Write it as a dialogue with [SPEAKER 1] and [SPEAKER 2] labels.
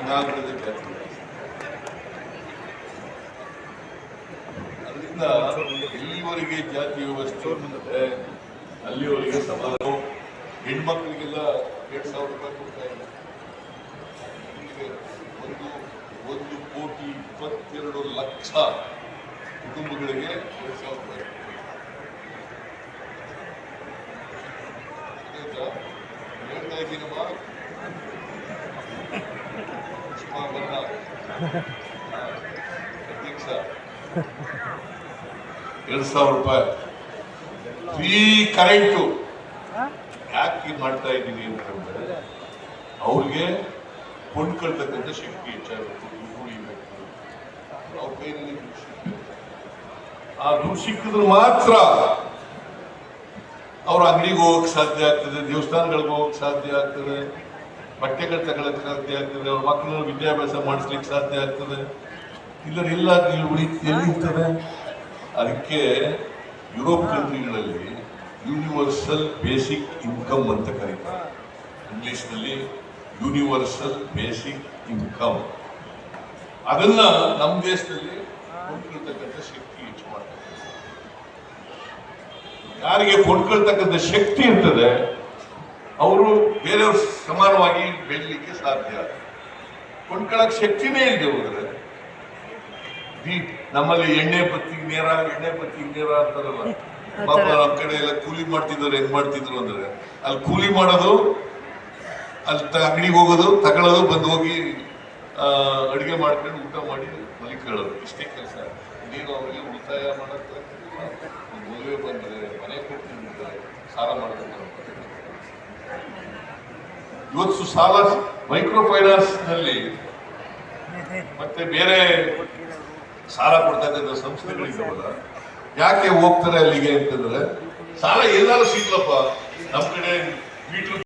[SPEAKER 1] ಅನಾಗರಿಕ ಜಾತಿ. ಅದರಿಂದ ಎಲ್ಲಿವರೆಗೆ ಜಾತಿ ವ್ಯವಸ್ಥೆ ಬಂದಿದೆ ಅಲ್ಲಿವರೆಗೆ ಸಮಾಧಾನ. ಹೆಣ್ಮಕ್ಳಿಗೆಲ್ಲ 2,000 ರೂಪಾಯಿ ಕೊಡ್ತಾ ಇಲ್ಲ. 1,22,00,000 ಕುಟುಂಬಗಳಿಗೆ 2,000 ರೂಪಾಯಿ. ಹೇಳ್ತಾ ಇದ್ದೀನಮ್ಮ, ಅಧ್ಯಕ್ಷ 2,000 ರೂಪಾಯಿ ಫ್ರೀ ಕರೆಂಟು. ಯಾಕೆ ಮಾಡ್ತಾ ಇದ್ದೀನಿ ಅಂತಂದ್ರೆ ಅವ್ರಿಗೆ ಕೊಂಡ್ಕೊಳ್ತಕ್ಕಂಥ ಶಕ್ತಿ ಹೆಚ್ಚಾಗಬೇಕು, ದುಡ್ಡು ಉಳಿಬೇಕು. ಅವ್ರ ಕೈಯಲ್ಲಿ ದುಡ್ಡು ಸಿಗ್ಬೇಕು. ಆ ದುಡ್ಡು ಸಿಕ್ಕಿದ್ರೆ ಮಾತ್ರ ಅವ್ರ ಅಂಗಡಿಗೆ ಹೋಗಕ್ಕೆ ಸಾಧ್ಯ ಆಗ್ತದೆ, ದೇವಸ್ಥಾನಗಳಿಗೆ ಹೋಗಕ್ಕೆ ಸಾಧ್ಯ ಆಗ್ತದೆ, ಬಟ್ಟೆಗಳು ತಗೊಳಕ್ ಸಾಧ್ಯ ಆಗ್ತದೆ, ಅವ್ರ ಮಕ್ಕಳನ್ನ ವಿದ್ಯಾಭ್ಯಾಸ ಮಾಡಿಸ್ಲಿಕ್ಕೆ ಸಾಧ್ಯ ಆಗ್ತದೆ. ಇಲ್ಲ ಎಲ್ಲಿರ್ತದೆ. ಅದಕ್ಕೆ ಯುರೋಪ್ ಕಂಟ್ರಿಗಳಲ್ಲಿ ಯೂನಿವರ್ಸಲ್ ಬೇಸಿಕ್ ಇನ್ಕಮ್ ಅಂತ ಕರೀತಾರೆ. ಇಂಗ್ಲಿಷ್ನಲ್ಲಿ ಯೂನಿವರ್ಸಲ್ ಬೇಸಿಕ್ ಇನ್ಕಮ್. ಅದನ್ನ ನಮ್ಮ ದೇಶದಲ್ಲಿ ಕೊಂಡ್ಕೊಳ್ತಕ್ಕಂಥ ಶಕ್ತಿ ಹೆಚ್ಚು ಮಾಡ್ತಾರೆ. ಯಾರಿಗೆ ಕೊಂಡ್ಕೊಳ್ತಕ್ಕಂಥ ಶಕ್ತಿ ಇರ್ತದೆ ಅವರು ಬೇರೆಯವ್ರ ಸಮಾನವಾಗಿ ಬೆಳಲಿಕ್ಕೆ ಸಾಧ್ಯ. ಕೊಂಡ್ಕೊಳ್ಳಕ್ ಶಕ್ತಿನೇ ಇಲ್ಲದೆ ಹೋದ್ರೆ ನಮ್ಮಲ್ಲಿ ಎಣ್ಣೆ ಬತ್ತಿಗೆ ನೇರ ಅಂತಾರಲ್ಲ. ಪಾಪ ನಮ್ಮ ಕಡೆ ಎಲ್ಲ ಕೂಲಿ ಮಾಡ್ತಿದ್ರು. ಹೆಂಗ್ ಮಾಡ್ತಿದ್ರು ಅಂದ್ರೆ ಅಲ್ಲಿ ಕೂಲಿ ಮಾಡೋದು, ಅಲ್ಲಿ ಅಂಗಡಿಗೆ ಹೋಗೋದು, ತಗೊಳ್ಳೋದು, ಬಂದು ಹೋಗಿ ಅಡುಗೆ ಮಾಡ್ಕೊಂಡು ಊಟ ಮಾಡಿ ಮಲಿಕೊಳ್ಳೋದು, ಇಷ್ಟೇ ಕೆಲಸ. ನೀನು ಅವರಿಗೆ ಉಳಿತಾಯ ಮಾಡಕ್ಕೆ ಮದುವೆ ಬಂದರೆ ಮನೆ ಕೊಡ್ತಿರ್ತಾರೆ, ಸಾಲ ಮಾಡಬೇಕು. ಇವತ್ತು ಸಾಲ ಮೈಕ್ರೋ ಫೈನಾನ್ಸ್ ನಲ್ಲಿ ಮತ್ತೆ ಬೇರೆ ಸಾಲ ಕೊಡ್ತಕ್ಕಂಥ ಸಂಸ್ಥೆಗಳಿದ್ದಾವಲ್ಲ, ಯಾಕೆ ಹೋಗ್ತಾರೆ ಅಲ್ಲಿಗೆ ಅಂತಂದ್ರೆ ಸಾಲ ಎಲ್ಲಾರು ಸಿಗ್ಲಪ್ಪ. ನಮ್ಮ ಕಡೆ ಮೀಟರ್